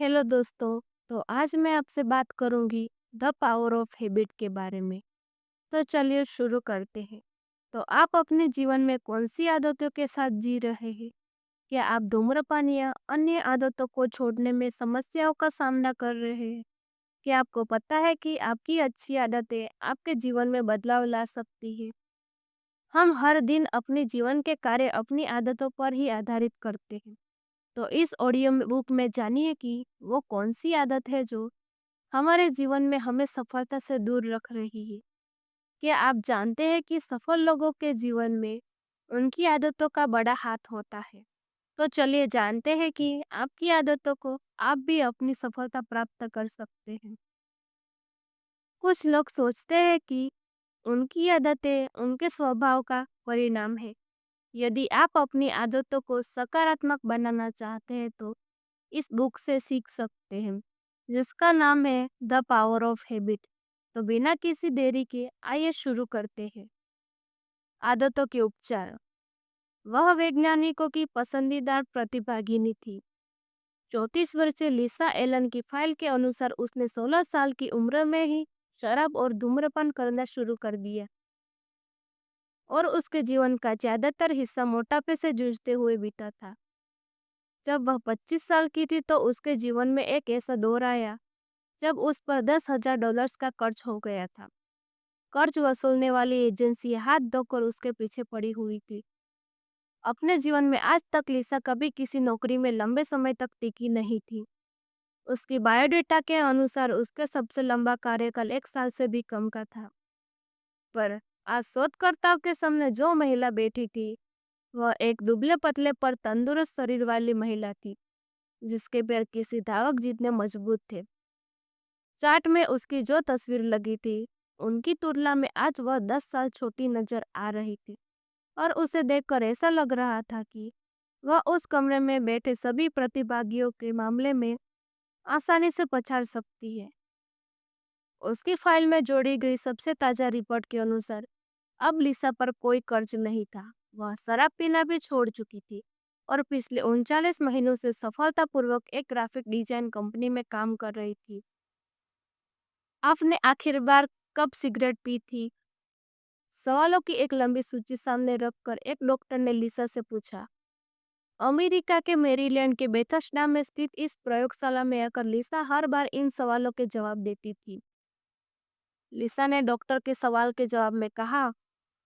Hello दोस्तों। तो आज मैं आपसे बात करूंगी द पावर ऑफ हैबिट के बारे में। तो चलिए शुरू करते हैं। तो आप अपने जीवन में कौन सी आदतों के साथ जी रहे हैं? क्या आप धूम्रपान या अन्य आदतों को छोड़ने में समस्याओं का सामना कर रहे हैं? क्या आपको पता है कि आपकी अच्छी आदतें आपके जीवन में बदलाव ला सकती है? हम हर दिन अपने जीवन के कार्य अपनी आदतों पर ही आधारित करते हैं। तो इस ऑडियो बुक में जानिए कि वो कौन सी आदत है जो हमारे जीवन में हमें सफलता से दूर रख रही है। क्या आप जानते हैं कि सफल लोगों के जीवन में उनकी आदतों का बड़ा हाथ होता है? तो चलिए जानते हैं कि आपकी आदतों को आप भी अपनी सफलता प्राप्त कर सकते हैं। कुछ लोग सोचते हैं कि उनकी आदतें उनके स्वभाव का परिणाम है। यदि आप अपनी आदतों को सकारात्मक बनाना चाहते हैं तो इस बुक से सीख सकते हैं, जिसका नाम है द पावर ऑफ हैबिट। तो बिना किसी देरी के आइए शुरू करते हैं। आदतों के उपचार। वह वैज्ञानिकों की पसंदीदा प्रतिभागिनी थी। 34 वर्षीय लिसा एलन की फाइल के अनुसार उसने 16 साल की उम्र में ही शराब और धूम्रपान करना शुरू कर दिया और उसके जीवन का ज्यादातर हिस्सा मोटापे से जूझते हुए बीता था। जब वह 25 साल की थी तो उसके जीवन में एक ऐसा दौर आया जब उस पर $10,000 का कर्ज हो गया था। कर्ज वसूलने वाली एजेंसी हाथ धोकर उसके पीछे पड़ी हुई थी। अपने जीवन में आज तक लिसा कभी किसी नौकरी में लंबे समय तक टिकी नहीं थी। उसकी बायोडेटा के अनुसार उसका सबसे लंबा कार्यकाल 1 साल से भी कम का था। पर आज शोधकर्ताओं के सामने जो महिला बैठी थी, वह एक दुबले पतले पर तंदुरुस्त शरीर वाली महिला थी, जिसके पैर किसी धावक जितने मजबूत थे। चार्ट में उसकी जो तस्वीर लगी थी, उनकी तुलना में आज वह 10 साल छोटी नजर आ रही थी और उसे देखकर ऐसा लग रहा था कि वह उस कमरे में बैठे सभी प्रतिभागियों के मामले में आसानी से पछाड़ सकती है। उसकी फाइल में जोड़ी गई सबसे ताजा रिपोर्ट के अनुसार अब लिसा पर कोई कर्ज नहीं था। वह शराब पीना भी छोड़ चुकी थी और पिछले 39 महीनों से सफलतापूर्वक एक ग्राफिक डिजाइन कंपनी में काम कर रही थी। आपने आखिर बार कब सिगरेट पी थी? सवालों की एक लंबी सूची सामने रखकर एक डॉक्टर ने लिसा से पूछा। अमेरिका के मैरीलैंड के बेथेस्डा में स्थित इस प्रयोगशाला में आकर लिसा हर बार इन सवालों के जवाब देती थी। लिसा ने डॉक्टर के सवाल के जवाब में कहा,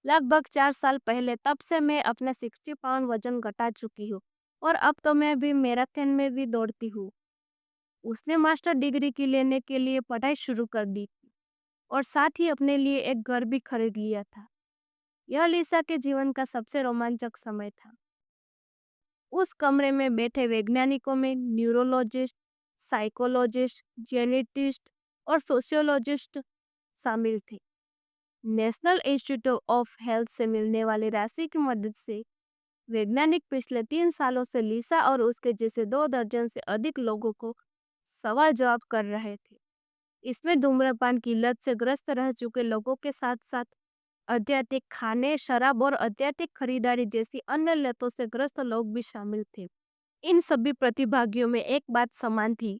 लगभग 4 साल पहले, तब से मैं अपना 60 पाउंड वजन घटा चुकी हूँ और अब तो मैं भी मैराथन में भी दौड़ती हूँ। उसने मास्टर डिग्री की लेने के लिए पढ़ाई शुरू कर दी थी और साथ ही अपने लिए एक घर भी खरीद लिया था। यह लिसा के जीवन का सबसे रोमांचक समय था। उस कमरे में बैठे वैज्ञानिकों में न्यूरोलॉजिस्ट, साइकोलॉजिस्ट, जेनेटिस्ट और सोशियोलॉजिस्ट शामिल थे। नेशनल इंस्टीट्यूट ऑफ हेल्थ से मिलने वाली राशि की मदद से वैज्ञानिक पिछले 3 सालों से लिसा और उसके जैसे 2 दर्जन से अधिक लोगों को सवाल जवाब कर रहे थे। इसमें धूम्रपान की लत से ग्रस्त रह चुके लोगों के साथ साथ अत्यधिक खाने, शराब और अत्यधिक खरीदारी जैसी अन्य लतों से ग्रस्त लोग भी शामिल थे। इन सभी प्रतिभागियों में एक बात समान थी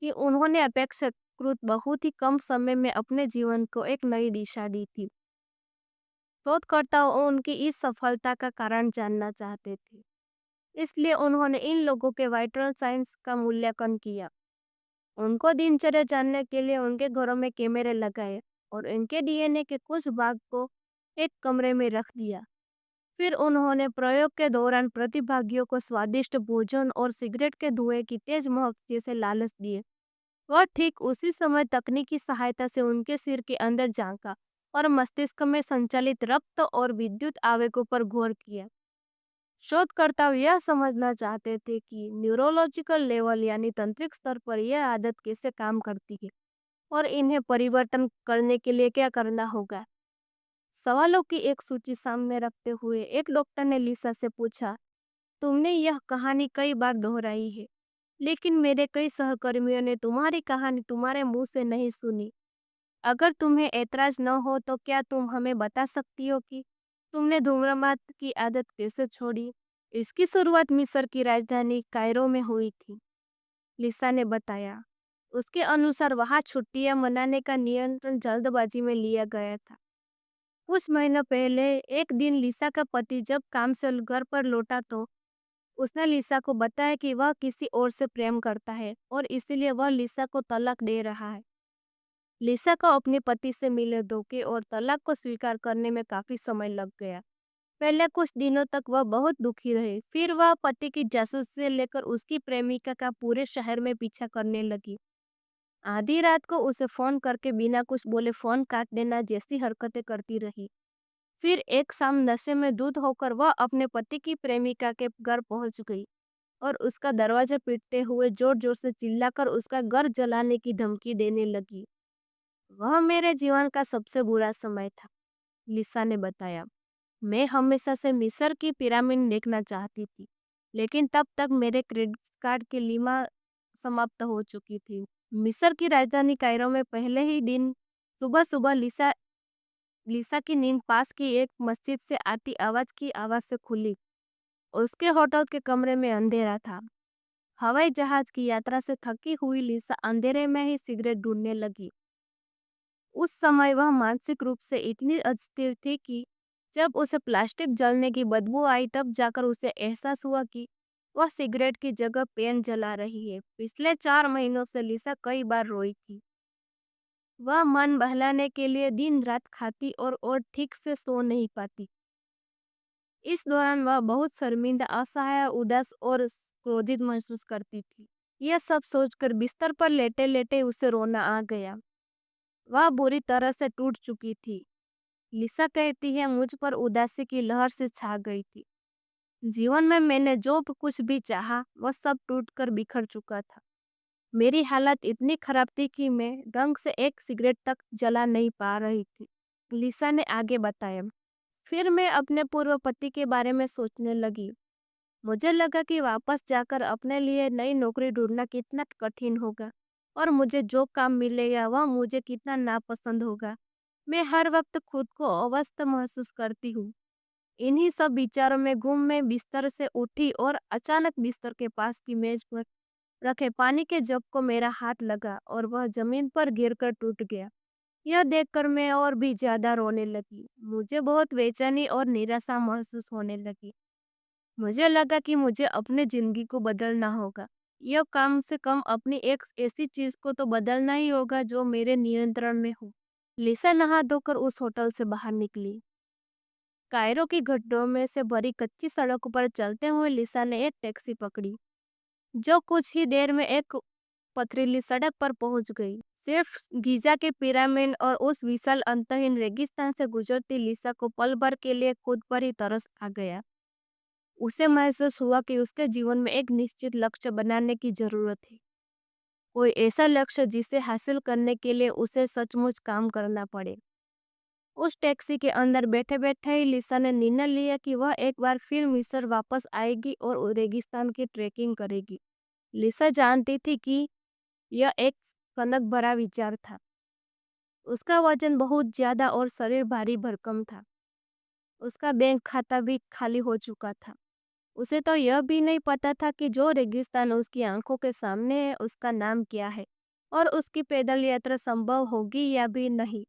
कि उन्होंने अपेक्षाकृत बहुत ही कम समय में अपने जीवन को एक नई दिशा दी थी। शोधकर्ताओं उनकी इस सफलता का कारण जानना चाहते थे, इसलिए उन्होंने इन लोगों के वाइटल साइंस का मूल्यांकन किया। उनको दिनचर्या जानने के लिए उनके घरों में कैमरे लगाए और उनके डीएनए के कुछ भाग को एक कमरे में रख दिया। फिर उन्होंने प्रयोग के दौरान प्रतिभागियों को स्वादिष्ट भोजन और सिगरेट के धुएं की तेज महक जैसे लालच दिए। वह ठीक उसी समय तकनीकी सहायता से उनके सिर के अंदर झांका और मस्तिष्क में संचालित रक्त और विद्युत आवेगों पर गौर किया। शोधकर्ता यह समझना चाहते थे कि न्यूरोलॉजिकल लेवल यानी तंत्रिक स्तर पर यह आदत कैसे काम करती है और इन्हें परिवर्तन करने के लिए क्या करना होगा। सवालों की एक सूची सामने रखते हुए एक डॉक्टर ने लिसा से पूछा, तुमने यह कहानी कई बार दोहराई है, लेकिन मेरे कई सहकर्मियों ने तुम्हारी कहानी तुम्हारे मुंह से नहीं सुनी। अगर तुम्हें ऐतराज न हो तो क्या तुम हमें बता सकती हो कि तुमने धूम्रपान की आदत कैसे छोड़ी? इसकी शुरुआत मिस्र की राजधानी कायरो में हुई थी। लिसा ने बताया। उसके अनुसार वहां छुट्टियां मनाने का नियंत्रण जल्दबाजी में लिया गया था। कुछ महीनों पहले एक दिन लिसा का पति जब काम से घर पर लौटा तो उसने लिसा को बताया कि वह किसी और से प्रेम करता है और इसीलिए वह लिसा को तलाक दे रहा है। लिसा को अपने पति से मिले धोखे और तलाक को स्वीकार करने में काफी समय लग गया। पहले कुछ दिनों तक वह बहुत दुखी रही, फिर वह पति की जासूसी से लेकर उसकी प्रेमिका का पूरे शहर में पीछा करने लगी। आधी रात को उसे फोन करके बिना कुछ बोले फोन काट देना जैसी हरकतें करती रही। फिर एक शाम नशे में धुत होकर वह अपने पति की प्रेमिका के घर पहुंच गई और उसका दरवाजा पीटते हुए जोर जोर से चिल्लाकर उसका घर जलाने की धमकी देने लगी। वह मेरे जीवन का सबसे बुरा समय था, लिसा ने बताया। मैं हमेशा से मिस्र की पिरामिड देखना चाहती थी, लेकिन तब तक मेरे क्रेडिट कार्ड की लीमा समाप्त हो चुकी थी। मिस्र की राजधानी कायरो में पहले ही दिन सुबह सुबह लिसा लिसा की नींद पास की एक मस्जिद से आती आवाज से खुली। उसके होटल के कमरे में अंधेरा था। हवाई जहाज की यात्रा से थकी हुई लिसा अंधेरे में ही सिगरेट ढूंढने लगी। उस समय वह मानसिक रूप से इतनी अस्थिर थी कि जब उसे प्लास्टिक जलने की बदबू आई तब जाकर उसे एहसास हुआ कि वह सिगरेट की जगह पेन जला रही है। पिछले 4 महीनों से लिसा कई बार रोई थी। वह मन बहलाने के लिए दिन रात खाती और ठीक से सो नहीं पाती। इस दौरान वह बहुत शर्मिंदा, असहाय, उदास और क्रोधित महसूस करती थी। यह सब सोचकर बिस्तर पर लेटे लेटे उसे रोना आ गया। वह बुरी तरह से टूट चुकी थी। लिसा कहती है, मुझ पर उदासी की लहर से छा गई थी। जीवन में मैंने जो कुछ भी चाहा वह सब टूटकर बिखर चुका था। मेरी हालत इतनी खराब थी कि मैं ढंग से एक सिगरेट तक जला नहीं पा रही थी, लिसा ने आगे बताया। फिर मैं अपने पूर्व पति के बारे में सोचने लगी। मुझे लगा कि वापस जाकर अपने लिए नई नौकरी ढूंढना कितना कठिन होगा और मुझे जो काम मिलेगा वह मुझे कितना नापसंद होगा। मैं हर वक्त खुद को अवस्थ महसूस करती हूँ। इन्हीं सब विचारों में गुम मैं बिस्तर से उठी और अचानक बिस्तर के पास की मेज पर रखे पानी के जग को मेरा हाथ लगा और वह जमीन पर गिरकर टूट गया। यह देखकर मैं और भी ज्यादा रोने लगी। मुझे बहुत बेचैनी और निराशा महसूस होने लगी। मुझे लगा कि मुझे अपनी जिंदगी को बदलना होगा। यह कम से कम अपनी एक ऐसी चीज को तो बदलना ही होगा जो मेरे नियंत्रण में हो। लिसा नहा धोकर उस होटल से बाहर निकली। कायरो की गड्ढों में से भरी कच्ची सड़कों पर चलते हुए लिसा ने एक टैक्सी पकड़ी, जो कुछ ही देर में एक पथरीली सड़क पर पहुंच गई। सिर्फ गीजा के पिरामिड और उस विशाल अंतहीन रेगिस्तान से गुजरती लिसा को पल भर के लिए खुद पर ही तरस आ गया। उसे महसूस हुआ कि उसके जीवन में एक निश्चित लक्ष्य बनाने की जरूरत है। कोई ऐसा लक्ष्य जिसे हासिल करने के लिए उसे सचमुच काम करना पड़े। उस टैक्सी के अंदर बैठे बैठे ही लिसा ने निर्णय लिया कि वह एक बार फिर मिस्र वापस आएगी और रेगिस्तान की ट्रेकिंग करेगी। लिसा जानती थी कि यह एक कनक भरा विचार था। उसका वजन बहुत ज्यादा और शरीर भारी भरकम था। उसका बैंक खाता भी खाली हो चुका था। उसे तो यह भी नहीं पता था कि जो रेगिस्तान उसकी आंखों के सामने है उसका नाम क्या है और उसकी पैदल यात्रा संभव होगी या भी नहीं।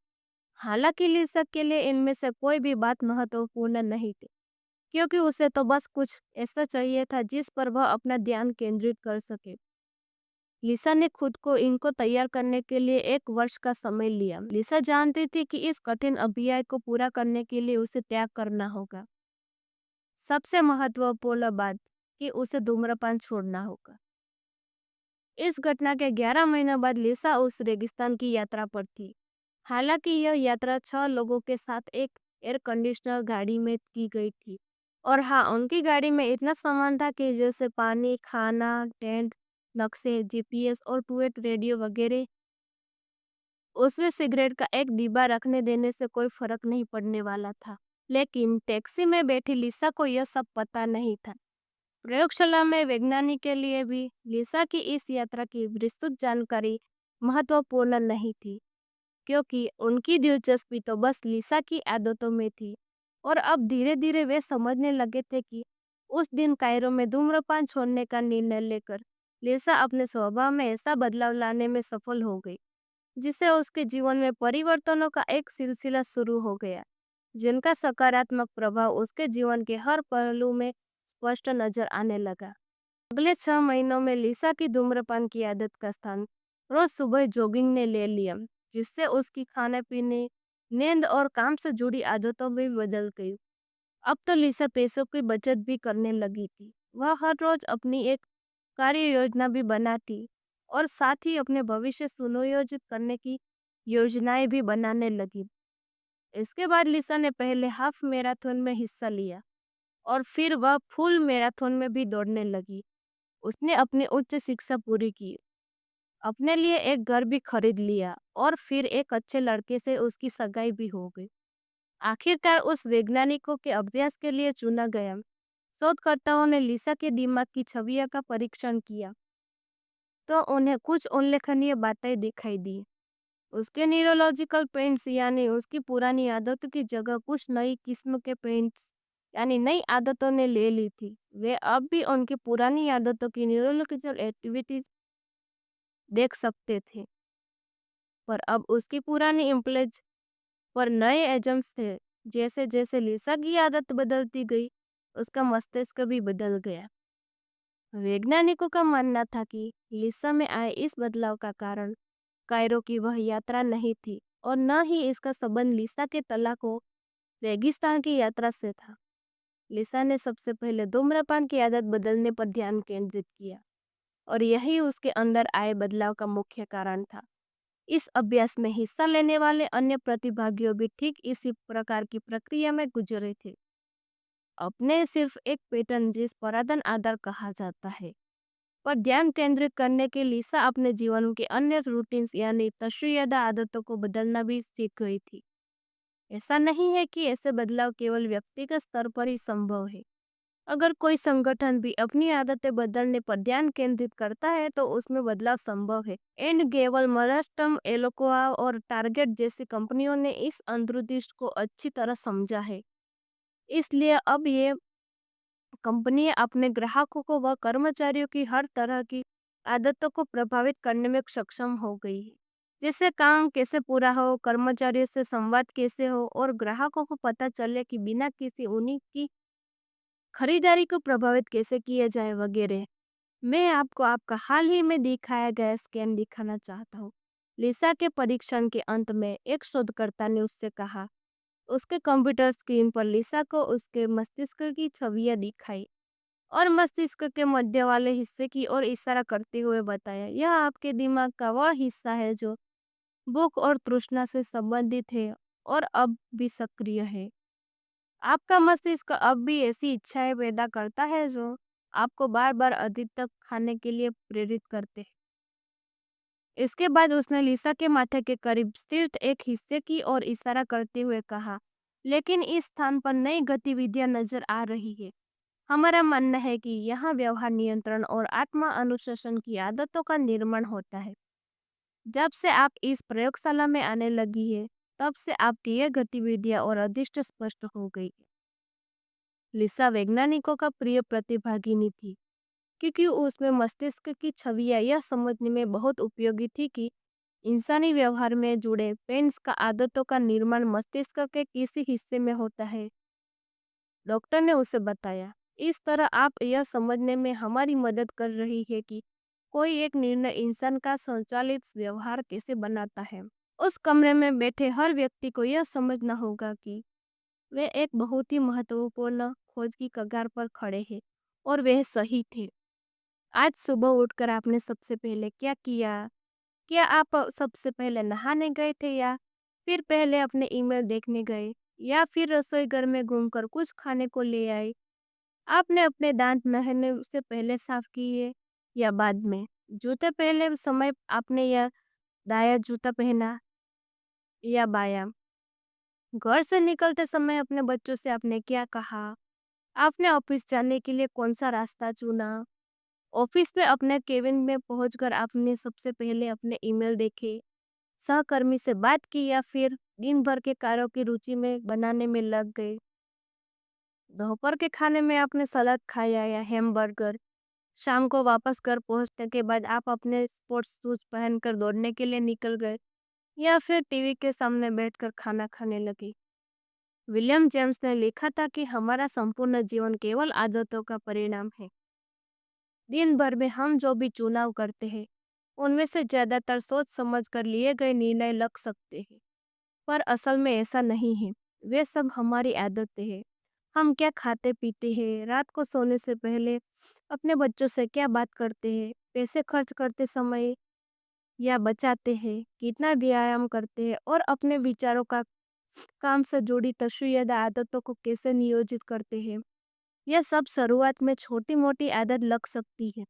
हालांकि लिसा के लिए इनमें से कोई भी बात महत्वपूर्ण नहीं थी, क्योंकि उसे तो बस कुछ ऐसा चाहिए था जिस पर वह अपना ध्यान केंद्रित कर सके। लिसा ने खुद को इनको तैयार करने के लिए 1 वर्ष का समय लिया। लिसा जानती थी कि इस कठिन अभियान को पूरा करने के लिए उसे त्याग करना होगा। सबसे महत्वपूर्ण बात कि उसे धूम्रपान छोड़ना होगा। इस घटना के 11 महीनों बाद लिसा उस रेगिस्तान की यात्रा पर थी। हालांकि यह यात्रा 6 लोगों के साथ एक एयर कंडीशनर गाड़ी में की गई थी। और हाँ, उनकी गाड़ी में इतना सामान था कि जैसे पानी, खाना, टेंट, नक्शे, जीपीएस और टूएट रेडियो वगैरह। उसमें सिगरेट का एक डिब्बा रखने देने से कोई फर्क नहीं पड़ने वाला था। लेकिन टैक्सी में बैठी लिसा को यह सब पता नहीं था। प्रयोगशाला में वैज्ञानिक के लिए भी लिसा की इस यात्रा की विस्तृत जानकारी महत्वपूर्ण नहीं थी, क्योंकि उनकी दिलचस्पी तो बस लिसा की आदतों में थी। और अब धीरे धीरे वे समझने लगे थे कि उस दिन कायरो में धूम्रपान छोड़ने का निर्णय लेकर लिसा अपने स्वभाव में ऐसा बदलाव लाने में सफल हो गई, जिससे उसके जीवन में परिवर्तनों का एक सिलसिला शुरू हो गया, जिनका सकारात्मक प्रभाव उसके जीवन के हर पहलू में स्पष्ट नजर आने लगा। अगले 6 महीनों में लिसा की धूम्रपान की आदत का स्थान रोज सुबह जॉगिंग ने ले लिया, जिससे उसकी खाने पीने, नींद और काम से जुड़ी आदतों भी बदल गई। अब तो लिसा पैसों की बचत भी करने लगी थी। वह हर रोज अपनी एक कार्य योजना भी बनाती और साथ ही अपने भविष्य सुनियोजित करने की योजनाएं भी बनाने लगी। इसके बाद लिसा ने पहले हाफ मैराथन में हिस्सा लिया और फिर वह फुल मैराथन में भी दौड़ने लगी। उसने अपनी उच्च शिक्षा पूरी की, अपने लिए एक घर भी खरीद लिया और फिर एक अच्छे लड़के से उसकी सगाई भी हो गई। आखिरकार उस वैज्ञानिकों के अभ्यास के लिए चुना गया। शोधकर्ताओं ने लिसा के दिमाग की छवियों का परीक्षण किया, तो उन्हें कुछ उल्लेखनीय बातें दिखाई दी। उसके न्यूरोलॉजिकल पेंट्स यानी उसकी पुरानी आदतों की जगह कुछ नई किस्म के पेंट्स यानी नई आदतों ने ले ली थी। वे अब भी उनकी पुरानी आदतों की न्यूरोलॉजिकल एक्टिविटीज देख सकते थे, पर अब उसकी पुरानी इम्प्लेज पर नए एजेंट्स थे। जैसे जैसे लिसा की आदत बदलती गई, उसका मस्तिष्क भी बदल गया। वैज्ञानिकों का मानना था कि लिसा में आए इस बदलाव का कारण कायरो की वह यात्रा नहीं थी और न ही इसका संबंध लिसा के तलाक व रेगिस्तान की यात्रा से था। लिसा ने सबसे पहले धूम्रपान की आदत बदलने पर ध्यान केंद्रित किया और यही उसके अंदर आए बदलाव का मुख्य कारण था। इस अभ्यास में हिस्सा लेने वाले अन्य प्रतिभागियों भी ठीक इसी प्रकार की प्रक्रिया में गुजरे थे। अपने सिर्फ एक पैटर्न जिस पराधन आधार कहा जाता है पर ध्यान केंद्रित करने के लिसा अपने जीवन के अन्य रूटीन्स यानी तशरीदा आदतों को बदलना भी सीख गई थी। ऐसा नहीं है कि ऐसे बदलाव केवल व्यक्तिगत स्तर पर ही संभव है। अगर कोई संगठन भी अपनी आदतें बदलने पर ध्यान केंद्रित करता है तो उसमें बदलाव संभव है। एंड गेवल, मरस्टम, एलोकोआ और टारगेट जैसी कंपनियों ने इस अंतर्दृष्टि को अच्छी तरह समझा है। इसलिए अब ये कंपनियां अपने ग्राहकों को व कर्मचारियों की हर तरह की आदतों को प्रभावित करने में सक्षम हो गई है। जैसे काम कैसे पूरा हो, कर्मचारियों से संवाद कैसे हो और ग्राहकों को पता चले कि बिना किसी उन्हीं की खरीदारी को प्रभावित कैसे किया जाए वगैरह। मैं आपको आपका हाल ही में दिखाया गया स्कैन दिखाना चाहता हूँ। लिसा के परीक्षण के अंत में एक शोधकर्ता ने उससे कहा, उसके कंप्यूटर स्क्रीन पर लिसा को उसके मस्तिष्क की छवियां दिखाई और मस्तिष्क के मध्य वाले हिस्से की ओर इशारा करते हुए बताया, यह आपके दिमाग का वह हिस्सा है जो भूख और तृष्णा से संबंधित है और अब भी सक्रिय है। आपका मस्तिष्क अब भी ऐसी इच्छाएं पैदा करता है जो आपको बार बार अधिक तक खाने के लिए प्रेरित करते हैं। इसके बाद उसने लिसा के माथे के करीब स्थित एक हिस्से की ओर इशारा करते हुए कहा, लेकिन इस स्थान पर नई गतिविधियां नजर आ रही है। हमारा मानना है कि यहाँ व्यवहार नियंत्रण और आत्मा अनुशासन की आदतों का निर्माण होता है। जब से आप इस प्रयोगशाला में आने लगी है, तब से आपकी ये गतिविधियां और अधिष्ट स्पष्ट हो गई है। लिसा वैज्ञानिकों का प्रिय प्रतिभागिनी थी क्योंकि उसमें मस्तिष्क की छवियां यह समझने में बहुत उपयोगी थी कि इंसानी व्यवहार में जुड़े पेन्स का आदतों का निर्माण मस्तिष्क के किसी हिस्से में होता है। डॉक्टर ने उसे बताया, इस तरह आप यह समझने में हमारी मदद कर रही है कि कोई एक निर्णय इंसान का संचालित व्यवहार कैसे बनाता है। उस कमरे में बैठे हर व्यक्ति को यह समझना होगा कि वे एक बहुत ही महत्वपूर्ण खोज की कगार पर खड़े हैं और वे सही थे। आज सुबह उठकर आपने सबसे पहले क्या किया? क्या आप सबसे पहले नहाने गए थे या फिर पहले अपने ईमेल देखने गए या फिर रसोई घर में घूमकर कुछ खाने को ले आए? आपने अपने दांत नहाने से पहले साफ किए या बाद में? जूते पहले समय आपने या दाया जूता पहना या बायां? घर से निकलते समय अपने बच्चों से आपने क्या कहा? आपने ऑफिस जाने के लिए कौन सा रास्ता चुना? ऑफिस में अपने केबिन में पहुंचकर आपने सबसे पहले अपने ईमेल देखे, सहकर्मी से बात की या फिर दिन भर के कार्यों की रुचि में बनाने में लग गए? दोपहर के खाने में आपने सलाद खाया या हैमबर्गर? शाम को वापस घर पहुंचने के बाद आप अपने स्पोर्ट्स शूज पहनकर दौड़ने के लिए निकल गए या फिर टीवी के सामने बैठकर खाना खाने लगे। विलियम जेम्स ने लिखा था कि हमारा संपूर्ण जीवन केवल आदतों का परिणाम है। दिन भर में हम जो भी चुनाव करते हैं, उनमें से ज्यादातर सोच समझ कर लिए गए निर्णय लग सकते हैं, पर असल में ऐसा नहीं है। वे सब हमारी आदतें हैं। हम क्या खाते पीते हैं, रात को सोने से पहले अपने बच्चों से क्या बात करते हैं, पैसे खर्च करते समय या बचाते हैं, कितना व्यायाम करते हैं और अपने विचारों का काम से जुड़ी तस्वीर या आदतों को कैसे नियोजित करते हैं। यह सब शुरुआत में छोटी मोटी आदत लग सकती है,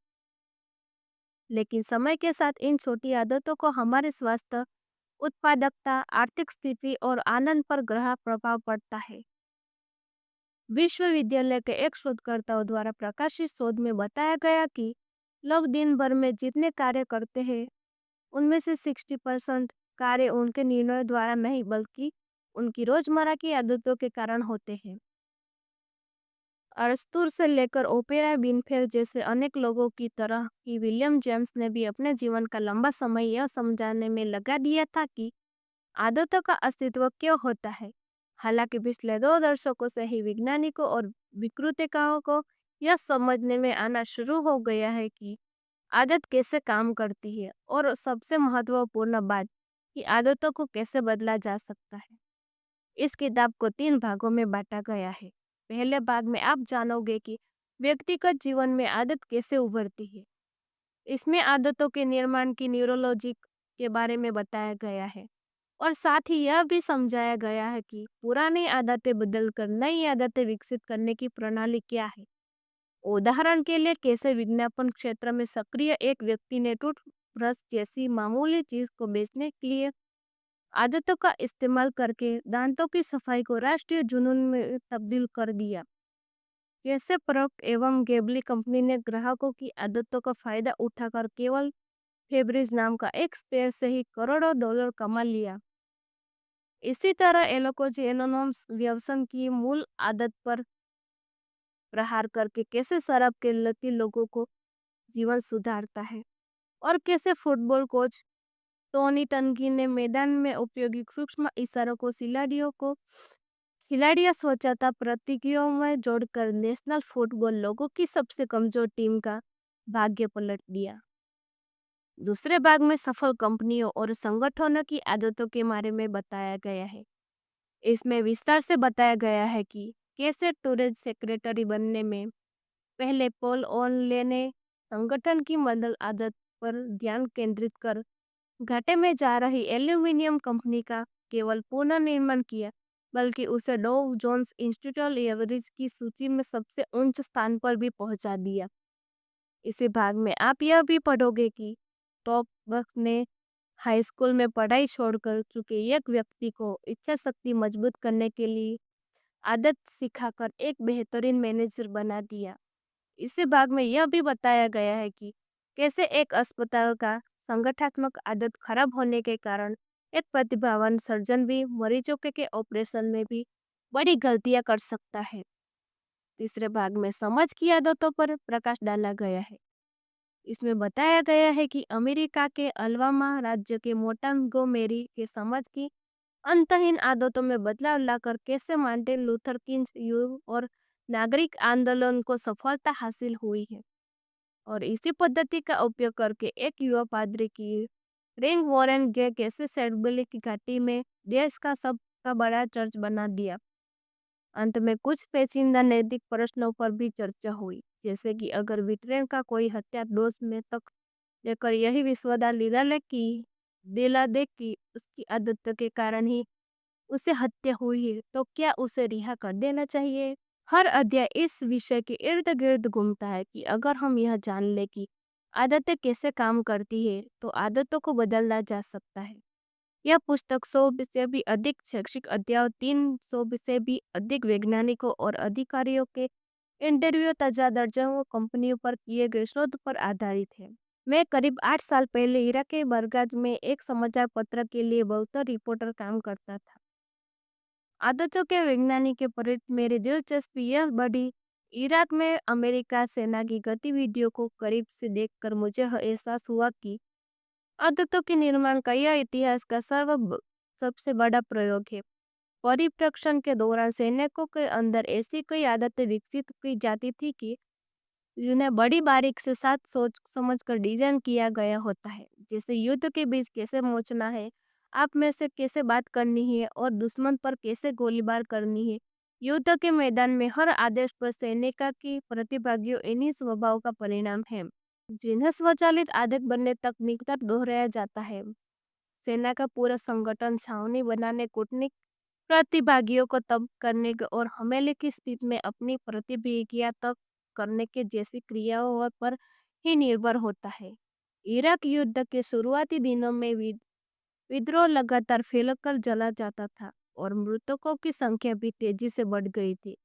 लेकिन समय के साथ इन छोटी आदतों को हमारे स्वास्थ्य, उत्पादकता, आर्थिक स्थिति और आनंद पर गहरा प्रभाव पड़ता है। विश्वविद्यालय के एक शोधकर्ताओं द्वारा प्रकाशित शोध में बताया गया कि लोग दिन भर में जितने कार्य करते हैं, उनमें से 60% कार्य उनके निर्णय द्वारा नहीं बल्कि उनकी रोजमर्रा की आदतों के कारण होते हैं। अरस्तुर से लेकर ओपेरा विनफ्रे जैसे अनेक लोगों की तरह ही विलियम जेम्स ने भी अपने जीवन का लंबा समय यह समझाने में लगा दिया था कि आदतों का अस्तित्व क्यों होता है। हालांकि पिछले 2 दशकों से ही वैज्ञानिकों और विकृतिकाओं को यह समझने में आना शुरू हो गया है कि आदत कैसे काम करती है और सबसे महत्वपूर्ण बात कि आदतों को कैसे बदला जा सकता है। इस किताब को 3 भागों में बांटा गया है। पहले भाग में आप जानोगे कि व्यक्तिगत जीवन में आदत कैसे उभरती है। इसमें आदतों के निर्माण की न्यूरोलॉजी के बारे में बताया गया है और साथ ही यह भी समझाया गया है कि पुरानी आदतें बदलकर नई आदतें विकसित करने की प्रणाली क्या है। उदाहरण के लिए कैसे विज्ञापन क्षेत्र में सक्रिय एक व्यक्ति ने टूथब्रश जैसी मामूली चीज को बेचने के लिए आदतों का इस्तेमाल करके दांतों की सफाई को राष्ट्रीय जुनून में तब्दील कर दिया। कैसे प्रोक्टर एवं गैम्बल कंपनी ने ग्राहकों की आदतों का फायदा उठाकर केवल फेब्रिज नाम का एक स्प्रे से ही करोड़ों डॉलर कमा लिया। इसी तरह एलोकोजी एनोनम्स व्यसन की मूल आदत पर प्रहार करके कैसे शराब के लती लोगों को जीवन सुधारता है और कैसे फुटबॉल कोच टोनी टनगी ने मैदान में उपयोगी सूक्ष्म इशारों को खिलाड़ियों स्वच्छता प्रतियोगिताओं में जोड़कर नेशनल फुटबॉल लोगों की सबसे कमजोर टीम का भाग्य पलट दिया। दूसरे भाग में सफल कंपनियों और संगठनों की आदतों के बारे में बताया गया है। इसमें विस्तार से बताया गया है कि कैसे टूरेज सेक्रेटरी बनने में पहले पॉल ओनले ने संगठन की मॉडल आदत पर ध्यान केंद्रित कर घाटे में जा रही एल्यूमिनियम कंपनी का केवल पुनर्निर्माण किया, बल्कि उसे डो जोन्स इंस्टीट्यूट एवरेज की सूची में सबसे उच्च स्थान पर भी पहुंचा दिया। इसी भाग में आप यह भी पढ़ोगे कि टॉप बक्स ने हाई स्कूल में पढ़ाई छोड़कर चुके एक व्यक्ति को इच्छा शक्ति मजबूत करने के लिए आदत सिखाकर एक बेहतरीन मैनेजर बना दिया। इसी भाग में यह भी बताया गया है कि कैसे एक अस्पताल का संगठनात्मक आदत खराब होने के कारण एक प्रतिभावान सर्जन भी मरीजों के ऑपरेशन में भी बड़ी गलतियां कर सकता है। तीसरे भाग में समझ की आदतों पर प्रकाश डाला गया है। इसमें बताया गया है कि अमेरिका के अलाबामा राज्य के मोंटगोमेरी के समाज की अंतहीन आदतों में बदलाव लाकर कैसे मार्टिन लूथर किंग और नागरिक आंदोलन को सफलता हासिल हुई है और इसी पद्धति का उपयोग करके एक युवा पादरी की रिंग वॉरेन जे कैसे सेडबली की घाटी में देश का सबका बड़ा चर्च बना दिया। अंत में कुछ पेचीदा नैतिक प्रश्नों पर भी चर्चा हुई, जैसे कि अगर विट्रेन का कोई हत्या दोष में तक लेकर यही विश्वदा दिला दे कि उसकी आदत के कारण ही उसे हत्या हुई है, तो क्या उसे रिहा कर देना चाहिए। हर अध्याय इस विषय के इर्द गिर्द घूमता है कि अगर हम यह जान ले कि आदतें कैसे काम करती है तो आदतों को बदलना जा सकता है। यह पुस्तक 100 से भी अधिक शैक्षिक अध्यायों, 300 से भी अधिक वैज्ञानिकों और अधिकारियों के इंटरव्यू, ताजा दर्जनों कंपनियों पर किए गए शोध पर आधारित है। मैं करीब 8 साल पहले इराक के बगदाद में एक समाचार पत्र के लिए बहुत रिपोर्टर काम करता था। आदतों के वैज्ञानिक के परित मेरी दिलचस्पी यह बढ़ी इराक में अमेरिका सेना की गतिविधियों को करीब से देखकर मुझे एहसास हुआ कि आदतों के निर्माण का यह इतिहास का सबसे बड़ा प्रयोग है। परिप्रेक्षण के दौरान सैनिकों के अंदर ऐसी कई आदतें विकसित की जाती थी कि जिन्हें बड़ी बारीक से साथ सोच समझ कर डिजाइन किया गया होता है। जैसे युद्ध के बीच कैसे पहुंचना है, आप में से कैसे बात करनी है और दुश्मन पर कैसे गोलीबार करनी है। युद्ध के मैदान में हर आदेश पर सैनिक की प्रतिभागियों इन्हीं स्वभाव का परिणाम है, जिन्हें स्वचालित आदत बनने तक निरंतर दोहराया जाता है। सेना का पूरा संगठन छावनी बनाने, कूटनीति प्रतिभागियों को तब करने के और हमले की स्थिति में अपनी प्रतिक्रिया तक करने के जैसी क्रियाओं पर ही निर्भर होता है। इराक युद्ध के शुरुआती दिनों में विद्रोह लगातार फैलकर जला जाता था और मृतकों की संख्या भी तेजी से बढ़ गई थी।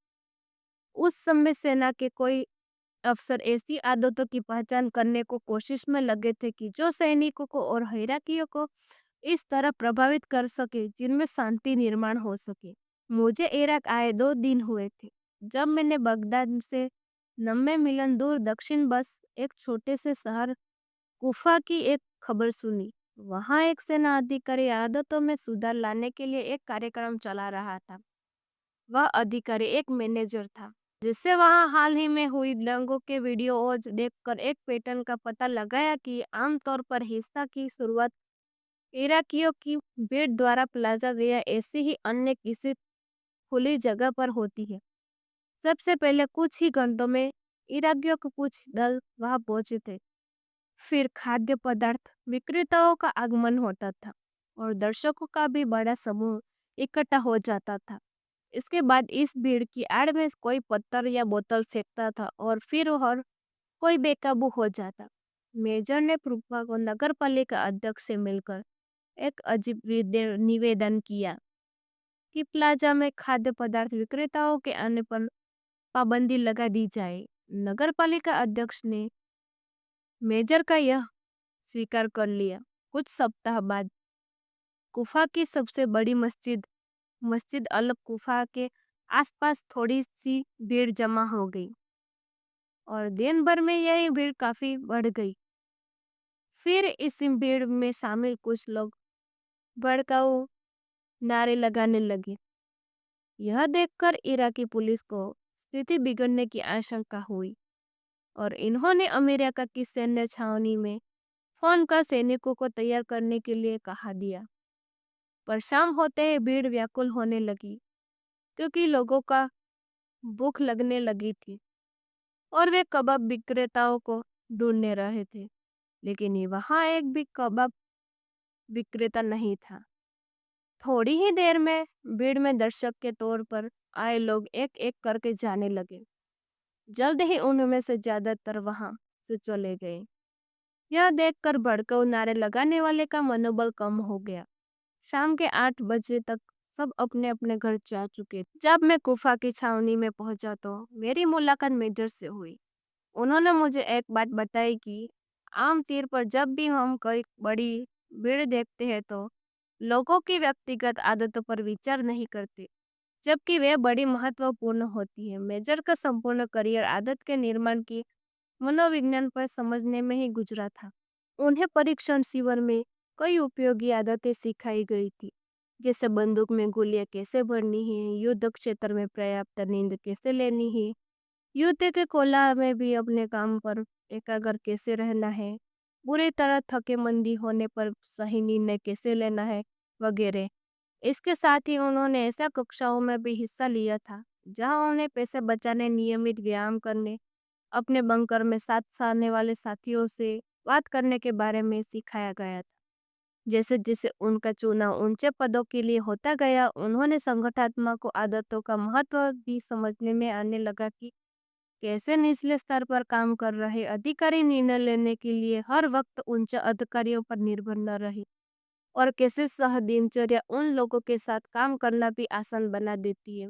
उस समय सेना के कोई अफसर ऐसी आदतों की पहचान करने को कोशिश में लगे थे कि जो सैनिकों को और हैराकियों को इस तरह प्रभावित कर सके जिनमें शांति निर्माण हो सके। मुझे इराक आए 2 दिन हुए थे जब मैंने बगदाद से 90 मील दूर दक्षिण बस एक छोटे से शहर कुफा की एक खबर सुनी। वहां एक सेना अधिकारी आदतों में सुधार लाने के लिए एक कार्यक्रम चला रहा था। वह अधिकारी एक मैनेजर था जिससे वहां हाल ही में हुई दंगों के वीडियो देखकर एक पैटर्न का पता लगाया कि आमतौर पर हिंसा की शुरुआत इराकियों की भीड़ द्वारा प्लाजा गया ऐसी ही अन्य किसी खुली जगह पर होती है। सबसे पहले कुछ ही घंटों में इराकियों के कुछ दल वहां पहुंचे थे। फिर खाद्य पदार्थ विक्रेताओं का आगमन होता था और दर्शकों का भी बड़ा समूह इकट्ठा हो जाता था। इसके बाद इस भीड़ की आड़ में कोई पत्थर या बोतल फेंकता था और फिर हर कोई बेकाबू हो जाता। मेजर ने प्रूफा को नगर पालिका अध्यक्ष से मिलकर एक अजीब निवेदन किया कि प्लाजा में खाद्य पदार्थ विक्रेताओं के आने पर पाबंदी लगा दी जाए। नगरपालिका अध्यक्ष ने मेजर का यह स्वीकार कर लिया। कुछ सप्ताह बाद कुफा की सबसे बड़ी मस्जिद मस्जिद अल कुफा के आसपास थोड़ी सी भीड़ जमा हो गई और दिन भर में यही भीड़ काफी बढ़ गई। फिर इस भीड़ में शामिल कुछ लोग भड़काऊ नारे लगाने लगे। यह देखकर इराकी पुलिस को स्थिति बिगड़ने की आशंका हुई और इन्होंने अमेरिका की सैन्य छावनी में फोन कर सैनिकों को तैयार करने के लिए कहा दिया। पर शाम होते ही भीड़ व्याकुल होने लगी क्योंकि लोगों का भूख लगने लगी थी और वे कबाब विक्रेताओं को ढूंढने रहे थे, लेकिन वहां एक भी कबाब विक्रेता नहीं था। थोड़ी ही देर में भीड़ में दर्शक के तौर पर आए लोग एक एक करके जाने लगे। जल्द ही उनमें से ज्यादातर वहां से चले गए। यह देखकर भड़काऊ नारे लगाने वाले का मनोबल कम हो गया। शाम के 8 बजे तक सब अपने अपने घर जा चुके थे। जब मैं कुफा की छावनी में पहुंचा तो मेरी मुलाकात मेजर से हुई। उन्होंने मुझे एक बात बताई कि आम तौर पर जब भी हम कोई बड़ी भीड़ देखते हैं तो लोगों की व्यक्तिगत आदतों पर विचार नहीं करते, जबकि वे बड़ी महत्वपूर्ण होती है। मेजर का संपूर्ण करियर आदत के निर्माण की मनोविज्ञान पर समझने में ही गुजरा था। उन्हें परीक्षण शिविर में कई उपयोगी आदतें सिखाई गई थी, जैसे बंदूक में गोलियां कैसे भरनी है, युद्ध क्षेत्र में पर्याप्त नींद कैसे लेनी है, युद्ध के कोलाहल में भी अपने काम पर एकाग्र कैसे रहना है, बुरी तरह थकेमंदी होने पर सही निर्णय कैसे लेना है, वगैरह। इसके साथ ही उन्होंने ऐसा कक्षाओं में भी हिस्सा लिया था जहां उन्हें पैसे बचाने, नियमित व्यायाम करने, अपने बंकर में साथ सारने वाले साथियों से बात करने के बारे में सिखाया गया था। जैसे जैसे उनका चुनाव ऊंचे पदों के लिए होता गया, उन्होंने संगठनात्मक आदतों का महत्व भी समझने में आने लगा कि कैसे निचले स्तर पर काम कर रहे अधिकारी निर्णय लेने के लिए हर वक्त उच्च अधिकारियों पर निर्भर न रहे और कैसे सह दिनचर्या उन लोगों के साथ काम करना भी आसान बना देती है